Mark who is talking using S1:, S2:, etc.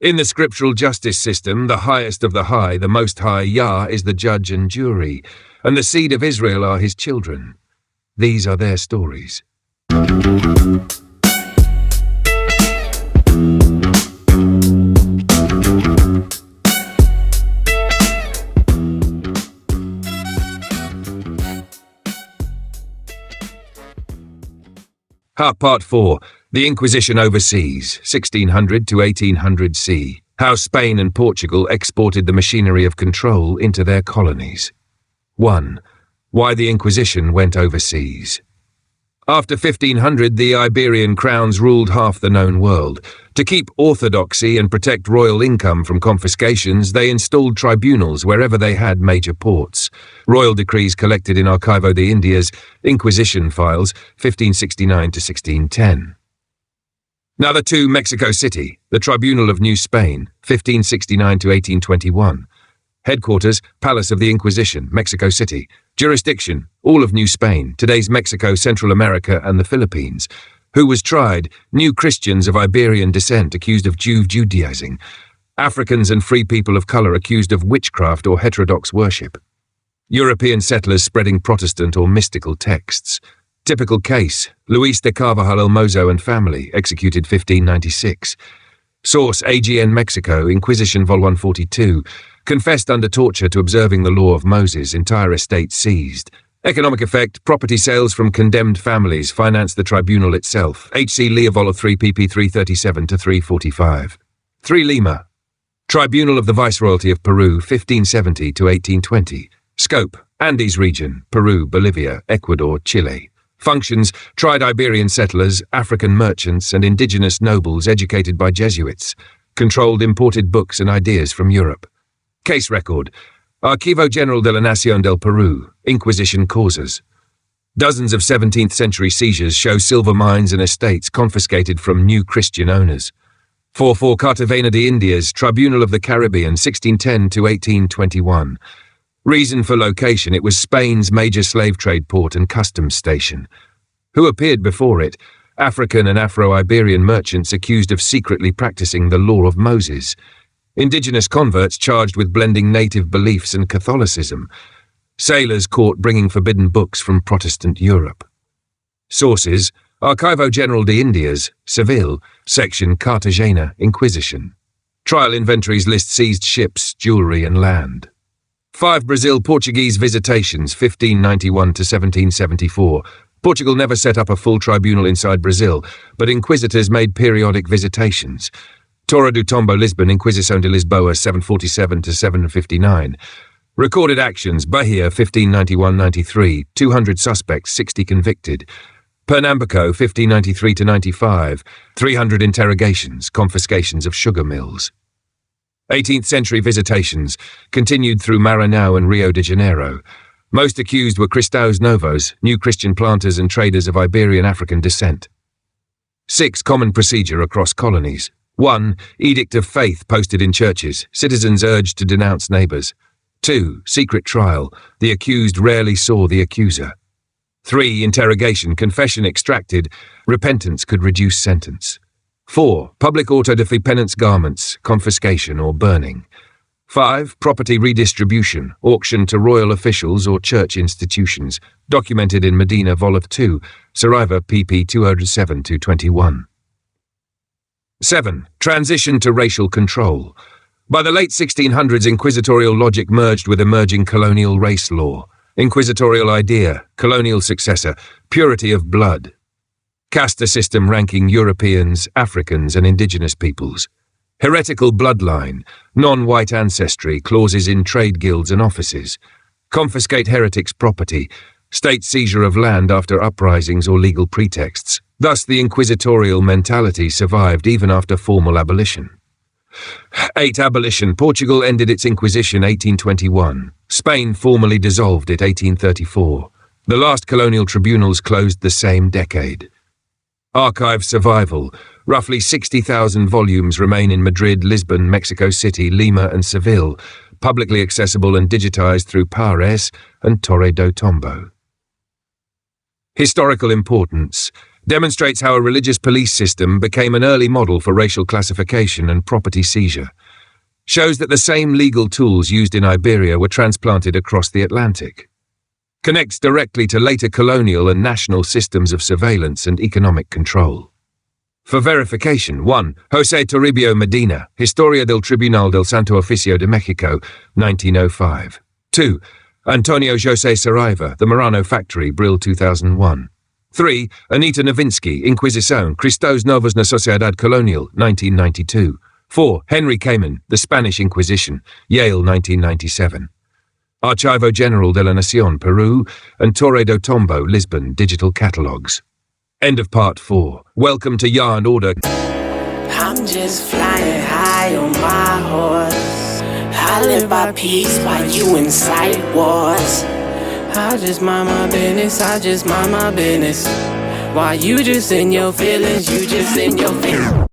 S1: In the scriptural justice system, the highest of the high, the Most High, Yah, is the judge and jury, and the seed of Israel are his children. These are their stories. Part 4. The Inquisition Overseas, 1600 to 1800 C. How Spain and Portugal exported the machinery of control into their colonies. 1. Why the Inquisition went overseas. After 1500, the Iberian crowns ruled half the known world. To keep orthodoxy and protect royal income from confiscations, they installed tribunals wherever they had major ports. Royal decrees collected in Archivo de Indias, Inquisition files, 1569 to 1610. Number 2, Mexico City, the Tribunal of New Spain, 1569 to 1821. Headquarters, Palace of the Inquisition, Mexico City. Jurisdiction, all of New Spain, today's Mexico, Central America, and the Philippines. Who was tried? New Christians of Iberian descent accused of Judaizing. Africans and free people of color accused of witchcraft or heterodox worship. European settlers spreading Protestant or mystical texts. Typical case, Luis de Carvajal El Mozo and family, executed 1596. Source, AGN Mexico, Inquisition Vol 142. Confessed under torture to observing the law of Moses, entire estate seized. Economic effect, property sales from condemned families financed the tribunal itself. HC Leovolo 3 pp 337 to 345. 3 Lima. Tribunal of the Viceroyalty of Peru, 1570 to 1820. Scope, Andes region, Peru, Bolivia, Ecuador, Chile. Functions, tried Iberian settlers, African merchants, and indigenous nobles educated by Jesuits. Controlled imported books and ideas from Europe. Case record, Archivo General de la Nación del Peru, Inquisition causes. Dozens of 17th century seizures show silver mines and estates confiscated from new Christian owners. 4 Cartagena de Indias, Tribunal of the Caribbean, 1610 to 1821. Reason for location, it was Spain's major slave trade port and customs station. Who appeared before it? African and Afro-Iberian merchants accused of secretly practicing the law of Moses. Indigenous converts charged with blending native beliefs and Catholicism. Sailors caught bringing forbidden books from Protestant Europe. Sources, Archivo General de Indias, Seville, Section Cartagena, Inquisition. Trial inventories list seized ships, jewelry and land. 5 Brazil Portuguese visitations, 1591 to 1774. Portugal never set up a full tribunal inside Brazil, but inquisitors made periodic visitations. Torre do Tombo, Lisbon, Inquisição de Lisboa, 747 to 759. Recorded actions, Bahia, 1591-93, 200 suspects, 60 convicted. Pernambuco, 1593 to 95, 300 interrogations, confiscations of sugar mills. 18th century visitations, continued through Maranhão and Rio de Janeiro. Most accused were Cristãos Novos, new Christian planters and traders of Iberian African descent. 6 Common procedure across colonies. 1. Edict of faith posted in churches. Citizens urged to denounce neighbors. 2. Secret trial. The accused rarely saw the accuser. 3. Interrogation. Confession extracted. Repentance could reduce sentence. 4. Public auto de fe penance garments. Confiscation or burning. 5. Property redistribution. Auction to royal officials or church institutions. Documented in Medina Vol. 2. Saraiva pp 207-21. 7. Transition to racial control. By the late 1600s, inquisitorial logic merged with emerging colonial race law. Inquisitorial idea, colonial successor, purity of blood. Casta system ranking Europeans, Africans, and indigenous peoples. Heretical bloodline, non-white ancestry, clauses in trade guilds and offices. Confiscate heretics' property, state seizure of land after uprisings or legal pretexts. Thus, the inquisitorial mentality survived even after formal abolition. 8. Abolition. Portugal ended its Inquisition 1821. Spain formally dissolved it 1834. The last colonial tribunals closed the same decade. Archive survival. Roughly 60,000 volumes remain in Madrid, Lisbon, Mexico City, Lima and Seville, publicly accessible and digitized through Pares and Torre do Tombo. Historical importance. demonstrates how a religious police system became an early model for racial classification and property seizure. Shows that the same legal tools used in Iberia were transplanted across the Atlantic. Connects directly to later colonial and national systems of surveillance and economic control. For verification, 1. José Toribio Medina, Historia del Tribunal del Santo Oficio de México, 1905. 2. Antonio José Saraiva, The Murano Factory, Brill 2001. 3. Anita Novinsky, Inquisición, Cristos Novos na Sociedad Colonial, 1992. 4. Henry Kamen, The Spanish Inquisition, Yale, 1997. Archivo General de la Nación, Peru, and Torre do Tombo, Lisbon, Digital Catalogues. End of Part 4. Welcome to Yah and Order.
S2: I'm just flying high on my horse. I live by peace while you incite wars. I just mind my business, I just mind my business. While you just in your feelings, you just in your feelings.